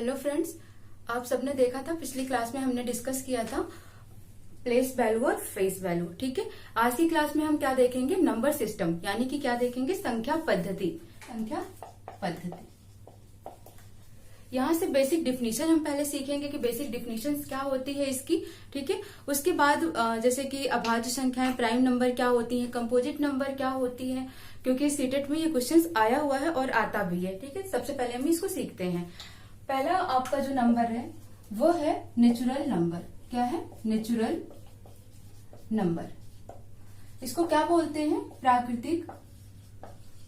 Hello friends, आप सबने देखा था पिछली क्लास में हमने डिस्कस किया था प्लेस वैल्यू और फेस वैल्यू। ठीक है, आज की क्लास में हम क्या देखेंगे, नंबर सिस्टम, यानी कि क्या देखेंगे, संख्या पद्धति। यहाँ से बेसिक डिफिनीशन हम पहले सीखेंगे कि बेसिक डिफिनीशन क्या होती है इसकी। ठीक है, उसके बाद जैसे कि अभाज्य संख्याएं, प्राइम नंबर क्या होती है, कंपोजिट नंबर क्या होती है, क्योंकि सीटेट में ये क्वेश्चंस आया हुआ है और आता भी है। ठीक है, सबसे पहले हम इसको सीखते हैं। पहला आपका जो नंबर है वो है नेचुरल नंबर। क्या है? Natural number. इसको क्या बोलते हैं? प्राकृतिक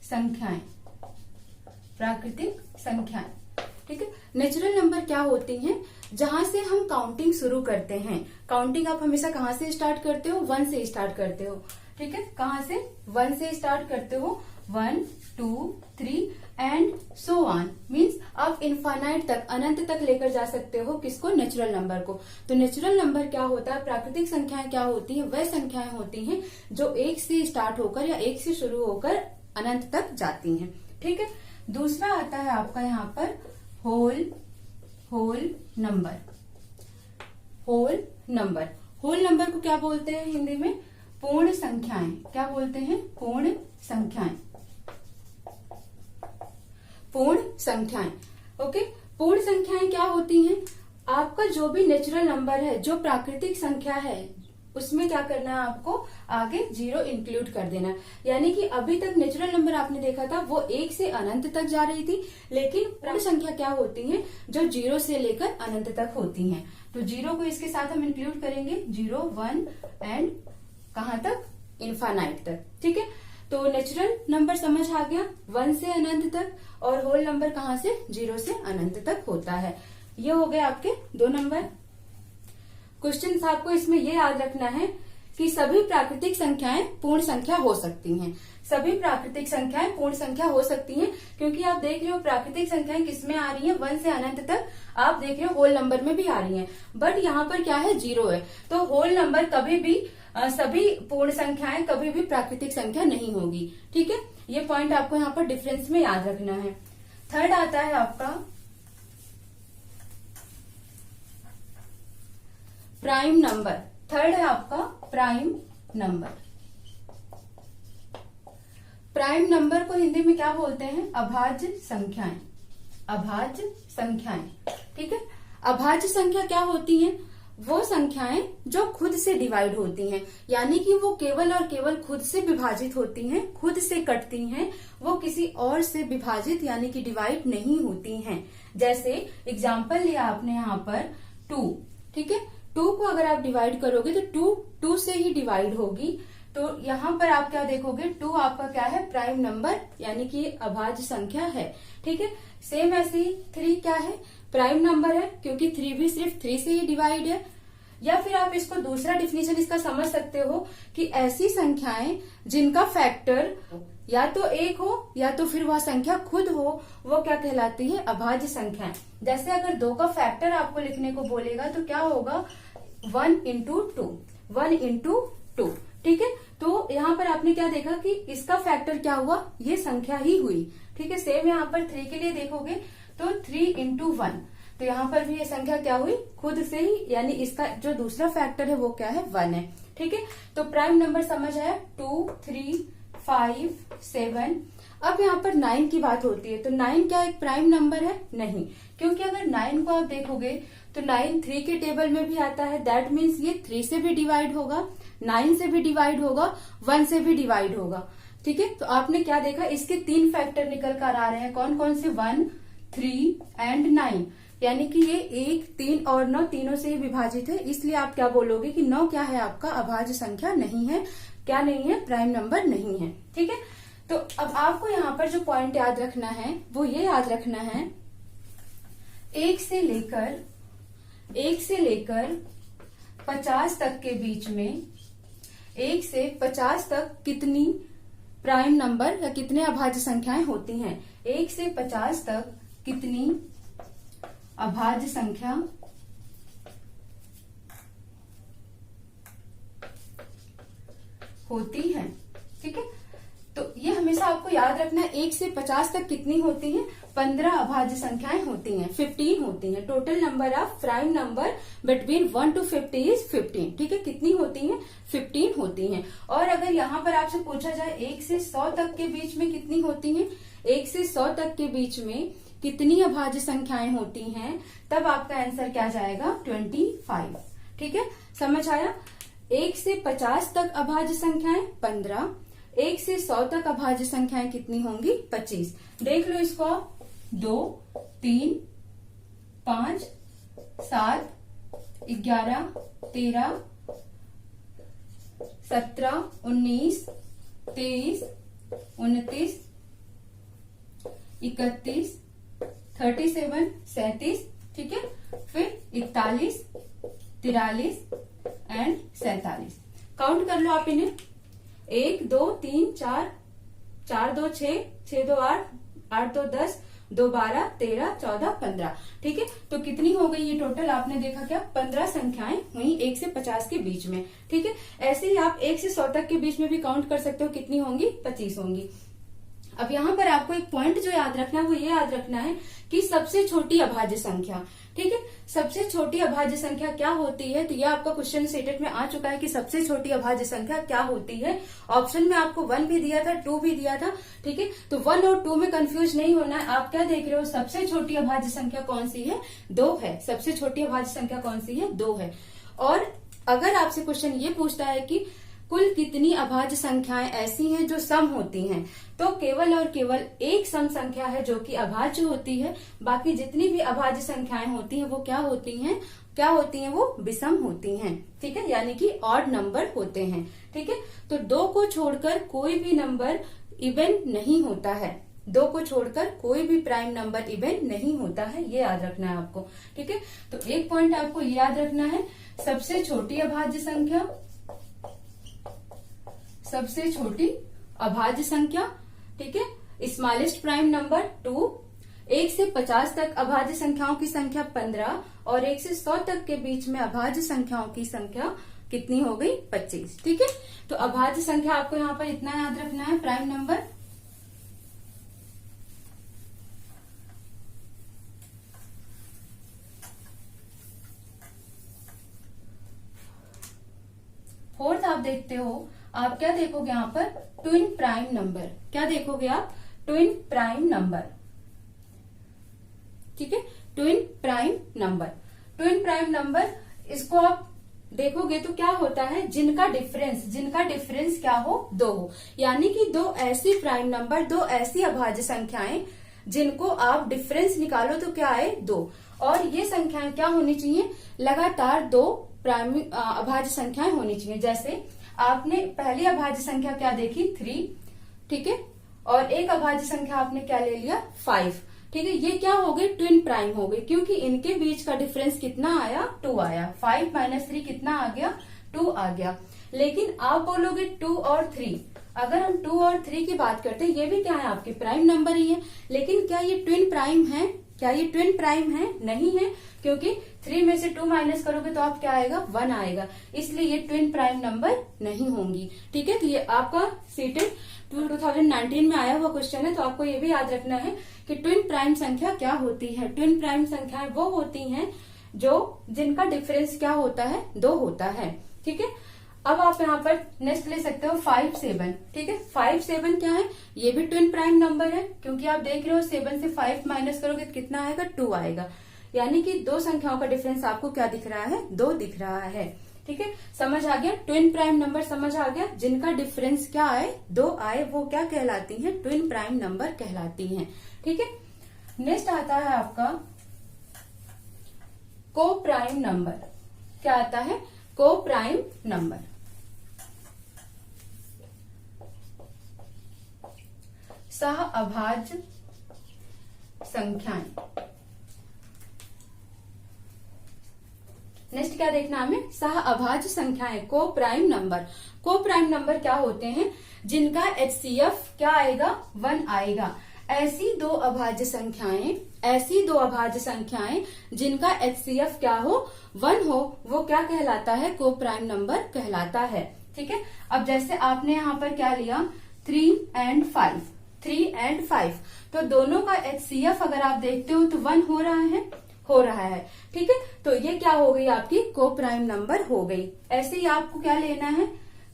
संख्याएं। प्राकृतिक संख्याएं। ठीक है, नेचुरल नंबर क्या होती हैं? जहां से हम काउंटिंग शुरू करते हैं। काउंटिंग आप हमेशा कहां से स्टार्ट करते हो? 1 से स्टार्ट करते हो। ठीक है, कहां से? 1 से स्टार्ट करते हो। 1, 2, 3 एंड सो ऑन। मीन्स आप इनफाइनाइट तक, अनंत तक लेकर जा सकते हो। किसको? नेचुरल नंबर को। तो नेचुरल नंबर क्या होता है? प्राकृतिक संख्याएं क्या होती हैं? वह संख्याएं होती हैं जो 1 से स्टार्ट होकर या 1 से शुरू होकर अनंत तक जाती हैं। ठीक है, दूसरा आता है आपका यहाँ पर whole number. Whole number. Whole number को क्या बोलते हैं हिंदी में? पूर्ण संख्याएं। क्या बोलते हैं? पूर्ण संख्याएं। पूर्ण संख्याएं। ओके, पूर्ण संख्याएं क्या होती हैं? आपका जो भी नेचुरल नंबर है, जो प्राकृतिक संख्या है, उसमें क्या करना है आपको? आगे 0 इंक्लूड कर देना। यानी कि अभी तक नेचुरल नंबर आपने देखा था वो 1 से अनंत तक जा रही थी, लेकिन पूर्ण संख्या क्या होती है? जो 0 से लेकर अनंत तक होती हैं। तो 0 को इसके साथ हम इंक्लूड करेंगे। 0, 1 एंड कहां तक? इनफाइनाइट तक। ठीक है, तो नेचुरल नंबर समझ आ गया, 1 से अनंत तक, और होल नंबर कहां से? 0 से अनंत तक होता है। ये हो गए आपके 2 नंबर। क्वेश्चन आपको इसमें ये याद रखना है कि सभी प्राकृतिक संख्याएं पूर्ण संख्या हो सकती हैं। सभी प्राकृतिक संख्याएं पूर्ण संख्या हो सकती हैं, क्योंकि आप देख रहे हो प्राकृतिक संख्याएं किसमें आ रही हैं? 1 से अनंत तक। आप देख रहे हो होल नंबर में भी आ रही हैं, बट यहाँ पर क्या है? 0 है। तो होल नंबर कभी भी सभी पूर्ण संख्याएं कभी भी प्राकृतिक संख्या नहीं होगी। ठीक है, ये पॉइंट आपको यहाँ पर डिफरेंस में याद रखना है। थर्ड आता है आपका प्राइम नंबर। थर्ड है आपका प्राइम नंबर। प्राइम नंबर को हिंदी में क्या बोलते हैं? अभाज्य संख्याएं। अभाज्य संख्याएं। ठीक है, अभाज्य संख्या क्या होती हैं? वो संख्याएं जो खुद से डिवाइड होती हैं, यानी कि वो केवल और केवल खुद से विभाजित होती हैं, खुद से कटती हैं, वो किसी और से विभाजित यानी कि डिवाइड नहीं होती हैं। जैसे एग्जाम्पल लिया आपने यहाँ पर 2। ठीक है, 2 को अगर आप डिवाइड करोगे तो 2 से ही डिवाइड होगी। तो यहाँ पर आप क्या देखोगे? 2 आपका क्या है? प्राइम नंबर, यानी कि अभाज्य संख्या है। ठीक है, सेम ऐसे ही 3 क्या है? प्राइम नंबर है, क्योंकि 3 भी सिर्फ 3 से ही डिवाइड है। या फिर आप इसको दूसरा डिफिनेशन इसका समझ सकते हो कि ऐसी संख्याएं जिनका फैक्टर या तो 1 हो या तो फिर वह संख्या खुद हो, वो क्या कहलाती है? अभाज्य संख्याएं। जैसे अगर 2 का फैक्टर आपको लिखने को बोलेगा तो क्या होगा? 1 into 2। 1 into 2। ठीक है, तो यहाँ पर आपने क्या देखा कि इसका फैक्टर क्या हुआ? ये संख्या ही हुई। ठीक है, सेम यहाँ पर 3 के लिए देखोगे तो 3 into 1। तो यहाँ पर भी ये संख्या क्या हुई? खुद से ही, यानी इसका जो दूसरा फैक्टर है वो क्या है? 1 है। ठीक है, तो प्राइम नंबर समझ आया। 2, 3, 5, 7। अब यहाँ पर 9 की बात होती है, तो 9 क्या एक प्राइम नंबर है? नहीं, क्योंकि अगर 9 को आप देखोगे तो 9 3 के टेबल में भी आता है। दैट मीन्स ये 3 से भी डिवाइड होगा, 9 से भी डिवाइड होगा, 1 से भी डिवाइड होगा। ठीक है, तो आपने क्या देखा? इसके 3 फैक्टर निकल कर आ रहे हैं। कौन कौन से? 1, 3 एंड 9। यानी कि ये 1, 3 और 9 तीनों से ही विभाजित है। इसलिए आप क्या बोलोगे कि 9 क्या है? आपका अभाज्य संख्या नहीं है। क्या नहीं है? प्राइम नंबर नहीं है। ठीक है, तो अब आपको यहाँ पर जो पॉइंट याद रखना है वो ये याद रखना है, 1 से लेकर 50 तक के बीच में, 1 से 50 तक कितनी प्राइम नंबर या कितने अभाज्य संख्याएं होती हैं? 1 से 50 तक कितनी अभाज्य संख्या होती है? ठीक है, तो ये हमेशा आपको याद रखना है, 1 से 50 तक कितनी होती हैं? 15 अभाज्य संख्याएं होती हैं, 15 होती हैं। Total number of prime number between 1 to 50 is 15। ठीक है, कितनी होती हैं? 15 होती हैं। और अगर यहाँ पर आपसे पूछा जाए 1 से 100 तक के बीच में कितनी होती हैं, 1 से 100 तक के बीच में कितनी अभाज्य संख्याएं होती हैं, तब आपका आंसर क्या जाएगा? 25। ठीक है, समझ आया? 1 से 50 तक अभाज्य संख्याएं 15, 1 से 100 तक अभाज्य संख्याएं कितनी होंगी? 25। देख लो इसको, 2, 3, 5, 7, 11, 13, 17, 19, 23, 29, 31, 37, 37, ठीक है, फिर 41, 43 एंड 47। काउंट कर लो आप इन्हें, 1 2 3 4, 4 2 6, 6 2 8, 8 2 10, 2 12, 13, 14, 15। ठीक है, तो कितनी हो गई ये टोटल? आपने देखा क्या? 15 संख्याएं हुई 1 से 50 के बीच में। ठीक है, ऐसे ही आप 1 से 100 तक के बीच में भी काउंट कर सकते हो, कितनी होंगी? 25 होंगी। अब यहाँ पर आपको एक पॉइंट जो याद रखना है वो ये याद रखना है कि सबसे छोटी अभाज्य संख्या, ठीक है, सबसे छोटी अभाज्य संख्या क्या होती है? तो ये आपका क्वेश्चन स्टेटमेंट में आ चुका है कि सबसे छोटी अभाज्य संख्या क्या होती है। ऑप्शन में आपको 1 भी दिया था, 2 भी दिया था। ठीक है, तो 1 और 2 में कंफ्यूज नहीं होना है। आप क्या देख रहे हो? सबसे छोटी अभाज्य संख्या कौन सी है? 2 है। सबसे छोटी अभाज्य संख्या कौन सी है? 2 है। और अगर आपसे क्वेश्चन ये पूछता है कि कुल कितनी अभाज्य संख्याएं ऐसी हैं जो सम होती हैं, तो केवल और केवल एक सम संख्या है जो कि अभाज्य होती है। बाकी जितनी भी अभाज्य संख्याएं होती हैं वो क्या होती हैं? क्या होती हैं? वो विषम होती हैं। ठीक है, यानी कि ऑड नंबर होते हैं। ठीक है, तो 2 को छोड़कर कोई भी नंबर इवन नहीं होता है। 2 को छोड़कर कोई भी प्राइम नंबर इवन नहीं होता है, ये याद रखना है आपको। ठीक है, तो एक पॉइंट आपको ये याद रखना है, सबसे छोटी अभाज्य संख्या, सबसे छोटी अभाज्य संख्या, ठीक है, स्मॉलेस्ट प्राइम नंबर 2, 1 से 50 तक अभाज्य संख्याओं की संख्या 15 और 1 से 100 तक के बीच में अभाज्य संख्याओं की संख्या कितनी हो गई? 25। ठीक है, तो अभाज्य संख्या आपको यहाँ पर इतना याद रखना है, प्राइम नंबर। फोर्थ आप देखते हो, आप क्या देखोगे यहाँ पर? Twin prime number. क्या देखोगे आप? Twin prime number. ठीक है, twin prime number. Twin prime number, इसको आप देखोगे तो क्या होता है? जिनका डिफरेंस क्या हो? 2 हो। यानी कि 2 ऐसी प्राइम नंबर, 2 ऐसी अभाज्य संख्याएं जिनको आप डिफरेंस निकालो तो क्या आए? 2। और ये संख्याएं क्या होनी चाहिए? लगातार 2 प्राइम अभाज्य संख्याएं होनी चाहिए। जैसे आपने पहली अभाज्य संख्या क्या देखी? 3, ठीक है, और एक अभाज्य संख्या आपने क्या ले लिया? 5। ठीक है, ये क्या हो गई? ट्विन प्राइम हो गई, क्योंकि इनके बीच का डिफरेंस कितना आया? 2 आया। 5 - 3 कितना आ गया? 2 आ गया। लेकिन आप बोलोगे 2 और 3, अगर हम 2 और 3 की बात करते हैं, ये भी क्या है? आपके प्राइम नंबर ही है। लेकिन क्या ये ट्विन प्राइम है? क्या ये ट्विन प्राइम है? नहीं है, क्योंकि 3 में से 2 माइनस करोगे तो आप क्या आएगा? 1 आएगा। इसलिए ये ट्विन प्राइम नंबर नहीं होंगी। ठीक है, तो ये आपका सीटेट 2019 में आया हुआ क्वेश्चन है, तो आपको ये भी याद रखना है कि ट्विन प्राइम संख्या क्या होती है। ट्विन प्राइम संख्याएं वो होती हैं जिनका डिफरेंस क्या होता है? 2 होता है। ठीक है, अब आप यहाँ पर नेक्स्ट ले सकते हो 5, 7। ठीक है, 5, 7 क्या है? ये भी ट्विन प्राइम नंबर है, क्योंकि आप देख रहे हो 7 से 5 माइनस करोगे तो कितना आएगा? 2 आएगा। यानी कि 2 संख्याओं का डिफरेंस आपको क्या दिख रहा है? 2 दिख रहा है। ठीक है, समझ आ गया? ट्विन प्राइम नंबर समझ आ गया, जिनका डिफरेंस क्या आए? 2 आए, वो क्या कहलाती हैं? ट्विन प्राइम नंबर कहलाती हैं। ठीक है, नेक्स्ट आता है आपका को प्राइम नंबर। क्या आता है? को प्राइम नंबर। सह अभाज्य संख्याएं। नेक्स्ट क्या देखना हमें? सह अभाज्य संख्याएं, को प्राइम नंबर। को प्राइम नंबर क्या होते हैं? जिनका HCF क्या आएगा? 1 आएगा। ऐसी 2 अभाज्य संख्याएं जिनका HCF क्या हो? 1 हो, वो क्या कहलाता है? को प्राइम नंबर कहलाता है। ठीक है, अब जैसे आपने यहाँ पर क्या लिया? 3 and 5, 3 and 5। तो दोनों का HCF अगर आप देखते हो तो 1 हो रहा है, ठीक है। तो ये क्या हो गई, आपकी को प्राइम नंबर हो गई। ऐसे ही आपको क्या लेना है,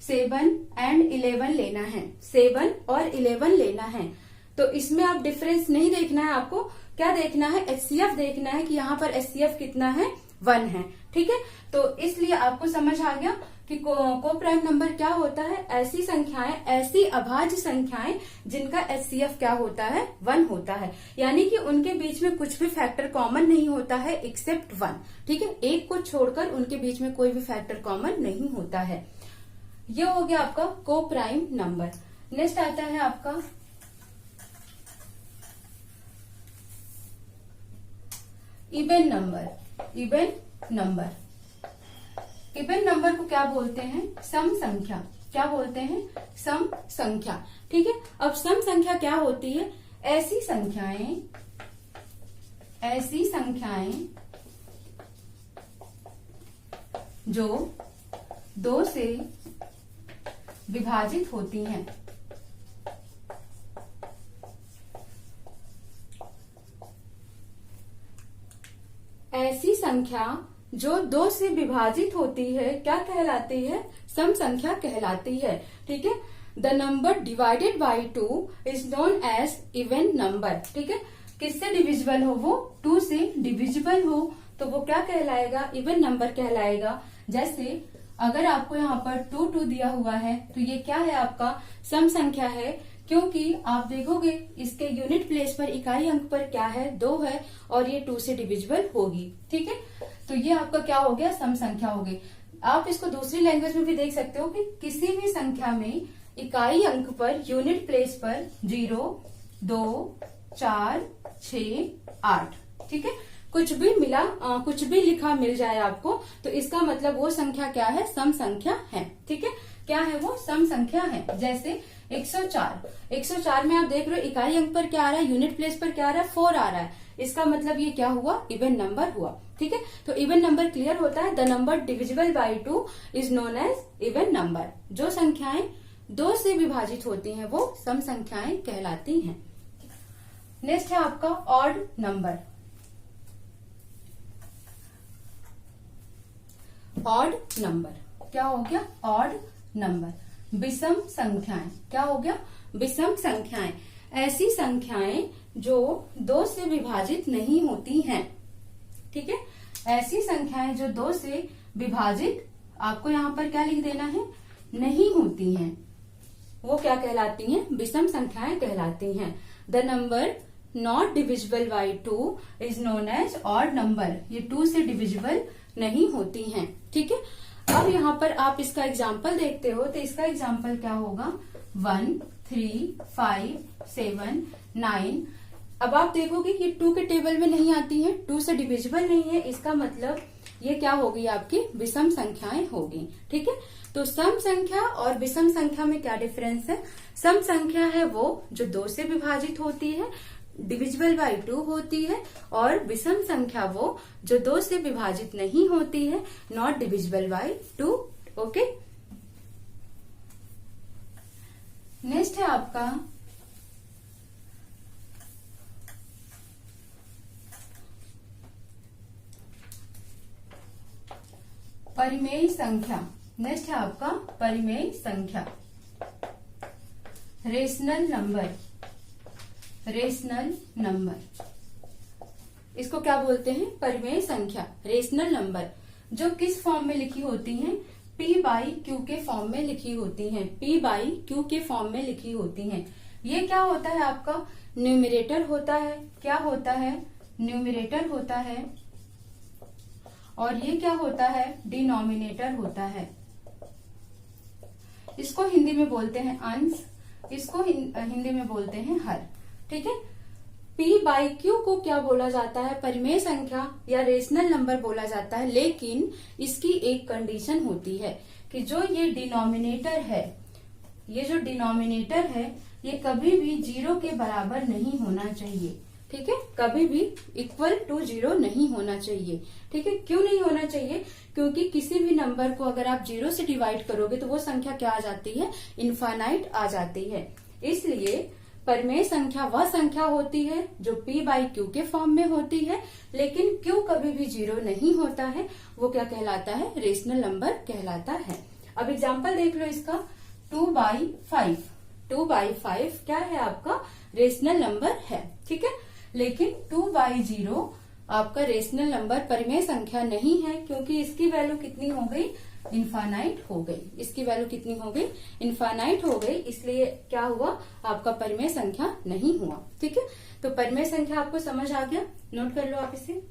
7 and 11 लेना है, 7 और 11 लेना है। तो इसमें आप डिफरेंस नहीं देखना है, आपको क्या देखना है, HCF देखना है कि यहाँ पर HCF कितना है, 1 है, ठीक है। तो इसलिए आपको समझ आ गया कि को प्राइम नंबर क्या होता है, ऐसी संख्याएं, ऐसी अभाज्य संख्याएं जिनका HCF क्या होता है, 1 होता है। यानी कि उनके बीच में कुछ भी फैक्टर कॉमन नहीं होता है एक्सेप्ट 1, ठीक है। एक को छोड़कर उनके बीच में कोई भी फैक्टर कॉमन नहीं होता है। ये हो गया आपका को प्राइम नंबर। नेक्स्ट आता है आपका even number. Even number, even number को क्या बोलते हैं, सम संख्या। क्या बोलते हैं, सम संख्या, ठीक है। अब सम संख्या क्या होती है, ऐसी संख्याएं जो 2 से विभाजित होती हैं। ऐसी संख्या जो 2 से विभाजित होती है क्या कहलाती है, सम संख्या कहलाती है, ठीक है। The number divided by 2 is known as even number, ठीक है। किससे डिविजिबल हो, वो 2 से डिविजिबल हो तो वो क्या कहलाएगा, इवन नंबर कहलाएगा। जैसे अगर आपको यहाँ पर 2 दिया हुआ है तो ये क्या है, आपका सम संख्या है, क्योंकि आप देखोगे इसके यूनिट प्लेस पर, इकाई अंक पर क्या है, 2 है और ये 2 से डिविजिबल होगी, ठीक है। तो ये आपका क्या हो गया, सम संख्या हो गई। आप इसको दूसरी लैंग्वेज में भी देख सकते हो कि किसी भी संख्या में इकाई अंक पर, यूनिट प्लेस पर 0, 2, 4, 6, 8, ठीक है, कुछ भी लिखा मिल जाए आपको तो इसका मतलब वो संख्या क्या है, सम संख्या है, ठीक है। क्या है वो, सम संख्या है। जैसे 104 में आप देख रहे हो इकाई अंक पर क्या आ रहा है, यूनिट प्लेस पर क्या आ रहा है, 4 आ रहा है। इसका मतलब ये क्या हुआ, इवन नंबर हुआ, ठीक है। तो इवन नंबर क्लियर होता है, the number divisible by 2 is known as even number. जो संख्याएं 2 से विभाजित होती हैं वो सम संख्याएं कहलाती हैं। नेक्स्ट है आपका ऑड नंबर। ऑड नंबर क्या हो गया, ऑड नंबर, विषम संख्याएं। क्या हो गया, विषम संख्याएं, ऐसी संख्याएं जो 2 से विभाजित नहीं होती हैं, ठीक है। ऐसी संख्याएं जो 2 से विभाजित, आपको यहाँ पर क्या लिख देना है, नहीं होती हैं, वो क्या कहलाती हैं, विषम संख्याएं कहलाती हैं। The number not divisible by 2 is known as odd number. ये 2 से डिविजिबल नहीं होती हैं, ठीक है। अब यहाँ पर आप इसका एग्जाम्पल देखते हो तो इसका एग्जाम्पल क्या होगा, 1, 3, 5, 7, 9। अब आप देखोगे कि 2 के टेबल में नहीं आती है, 2 से डिविजिबल नहीं है, इसका मतलब ये क्या होगी, आपकी विषम संख्याएं होगी, ठीक है। तो सम संख्या और विषम संख्या में क्या डिफरेंस है, सम संख्या है वो जो 2 से विभाजित होती है, डिविजिबल बाई 2 होती है, और विषम संख्या वो जो 2 से विभाजित नहीं होती है, not divisible by 2, okay. Next है आपका परिमेय संख्या। नेक्स्ट है आपका परिमेय संख्या, रेशनल नंबर। रेशनल नंबर, इसको क्या बोलते हैं, परिमेय संख्या, रेशनल नंबर, जो किस फॉर्म में लिखी होती हैं, P/Q के फॉर्म में लिखी होती हैं, P/Q के फॉर्म में लिखी होती हैं। ये क्या होता है, आपका न्यूमरेटर होता है। क्या होता है, न्यूमरेटर होता है, और ये क्या होता है, डिनोमिनेटर होता है। इसको हिंदी में बोलते हैं अंश, इसको हिंदी में बोलते हैं हर, ठीक है। P/Q को क्या बोला जाता है, परिमेय संख्या या रेशनल नंबर बोला जाता है, लेकिन इसकी एक कंडीशन होती है कि जो ये डिनोमिनेटर है, ये जो डिनोमिनेटर है ये कभी भी 0 के बराबर नहीं होना चाहिए। ठीक है, कभी भी इक्वल टू 0 नहीं होना चाहिए। ठीक है, क्यों नहीं होना चाहिए? क्योंकि किसी भी नंबर को अगर आप 0 से डिवाइड करोगे तो वो संख्या क्या आ जाती है? इनफाइनाइट आ जाती है। इसलिए परिमेय संख्या वह संख्या होती है जो p/q के फॉर्म में होती है, लेकिन q कभी भी 0 नहीं होता है। वो क्या कहलाता है? रेशनल नंबर कहलाता है। अब एग्जाम्पल देख लो इसका, 2/5। 2/5 क्या है? आपका रेशनल नंबर है। ठीक है, लेकिन 2/0 आपका रेशनल नंबर परिमेय संख्या नहीं है, क्योंकि इसकी वैल्यू कितनी हो गई? इनफाइनाइट हो गई। इसकी वैल्यू कितनी हो गई? इनफाइनाइट हो गई। इसलिए क्या हुआ? आपका परिमेय संख्या नहीं हुआ। ठीक है, तो परिमेय संख्या आपको समझ आ गया? नोट कर लो आप इसे।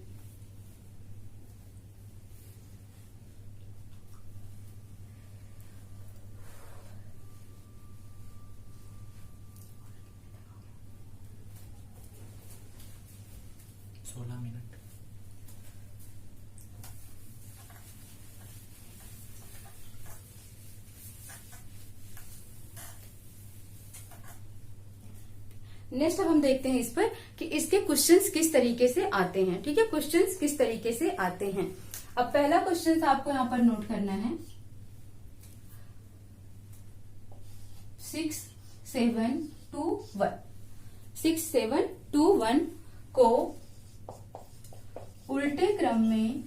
नेक्स्ट अब हम देखते हैं इस पर कि इसके क्वेश्चंस किस तरीके से आते हैं। ठीक है, क्वेश्चंस किस तरीके से आते हैं। अब पहला क्वेश्चन आपको यहाँ पर नोट करना है, 6 7 2 1। 6 7 2 1 को उल्टे क्रम में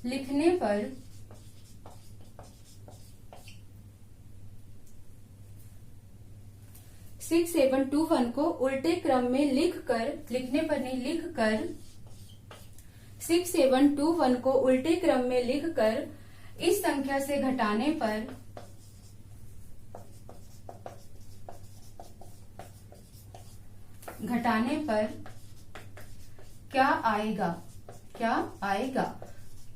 लिखने पर 6 7 2 1 को उल्टे क्रम में लिखने पर नहीं, लिखकर 6 7 2 1 को उल्टे क्रम में लिखकर इस संख्या से घटाने पर क्या आएगा? क्या आएगा?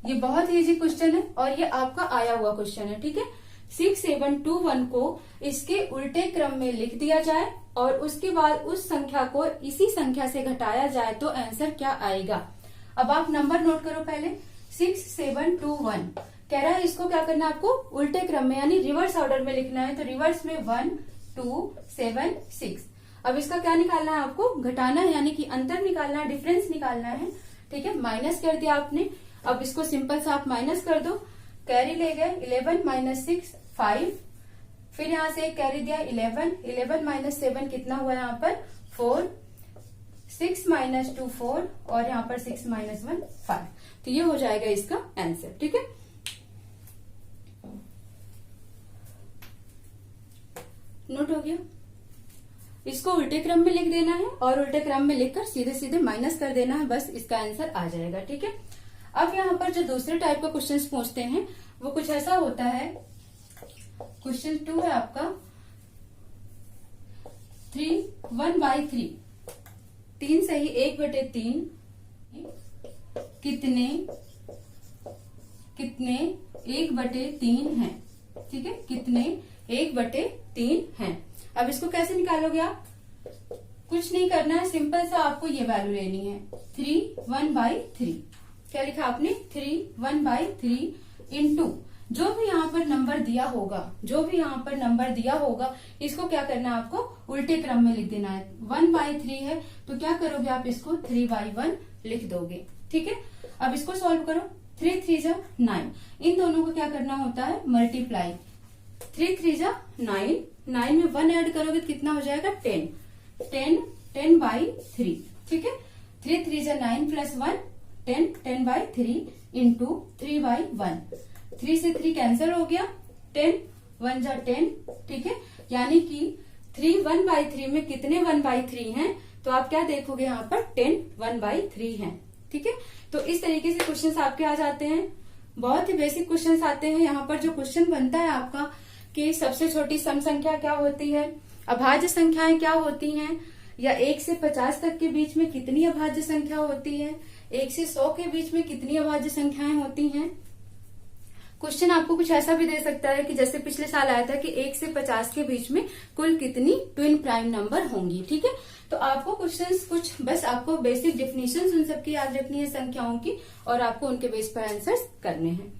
ये बहुत इजी क्वेश्चन है और ये आपका आया हुआ क्वेश्चन है। ठीक है, 6 7 2 1 को इसके उल्टे क्रम में लिख दिया जाए और उसके बाद उस संख्या को इसी संख्या से घटाया जाए तो आंसर क्या आएगा। अब आप नंबर नोट करो पहले। 6 7 2 1 कह रहा है इसको क्या करना है आपको? उल्टे क्रम में यानी रिवर्स ऑर्डर में लिखना है। तो रिवर्स में 1 2 7 6। अब इसका क्या निकालना है आपको? घटाना है, यानी कि अंतर निकालना है, डिफरेंस निकालना है। ठीक है, माइनस कर दिया आपने। अब इसको सिंपल सा आप माइनस कर दो। कैरी ले गए 11 - 6 5। फिर यहां से एक कैरी दिया 11 11 - 7 कितना हुआ यहाँ पर? 4। 6 - 2 4 और यहाँ पर 6 - 1 5। तो ये हो जाएगा इसका आंसर। ठीक है, नोट हो गया। इसको उल्टे क्रम में लिख देना है और उल्टे क्रम में लिखकर सीधे सीधे माइनस कर देना है, बस इसका आंसर आ जाएगा। ठीक है, अब यहाँ पर जो दूसरे टाइप का क्वेश्चंस पूछते हैं वो कुछ ऐसा होता है। क्वेश्चन 2 है आपका 1/3। 3 सही 1/3 कितने 1/3 है। ठीक है, कितने 1/3 है। अब इसको कैसे निकालोगे आप? कुछ नहीं करना है, सिंपल सा आपको ये वैल्यू लेनी है 3 1/3। क्या लिखा आपने? 3 1/3 इंटू जो भी यहाँ पर नंबर दिया होगा, इसको क्या करना है आपको? उल्टे क्रम में लिख देना है। 1/3 है तो क्या करोगे आप? इसको 3/1 लिख दोगे। ठीक है, अब इसको सॉल्व करो। 3 3 = 9। इन दोनों को क्या करना होता है? मल्टीप्लाई। 3 3 = 9। 9 में 1 ऐड करोगे तो कितना हो जाएगा? 10 10/3। ठीक है, 3 3 = 9 + 1 10 10/3 इंटू 3/1। 3 से 3 कैंसिल हो गया, 10 1 = 10। ठीक है, यानी कि 3 1/3 में कितने 1/3 हैं? तो आप क्या देखोगे यहाँ पर? 10 1/3 हैं। ठीक है, तो इस तरीके से क्वेश्चंस आपके आ जाते हैं। बहुत ही बेसिक क्वेश्चंस आते हैं। यहाँ पर जो क्वेश्चन बनता है आपका कि सबसे छोटी सम संख्या क्या होती है, अभाज्य संख्याएं क्या होती हैं, या 1 से 50 तक के बीच में कितनी अभाज्य संख्या होती है, 1 से 100 के बीच में कितनी अभाज्य संख्याएं होती हैं। क्वेश्चन आपको कुछ ऐसा भी दे सकता है कि जैसे पिछले साल आया था कि 1 से 50 के बीच में कुल कितनी ट्विन प्राइम नंबर होंगी। ठीक है, तो आपको क्वेश्चंस कुछ बस आपको बेसिक डेफिनेशन उन सबकी याद रखनी है संख्याओं की, और आपको उनके बेस पर आंसर्स करने हैं।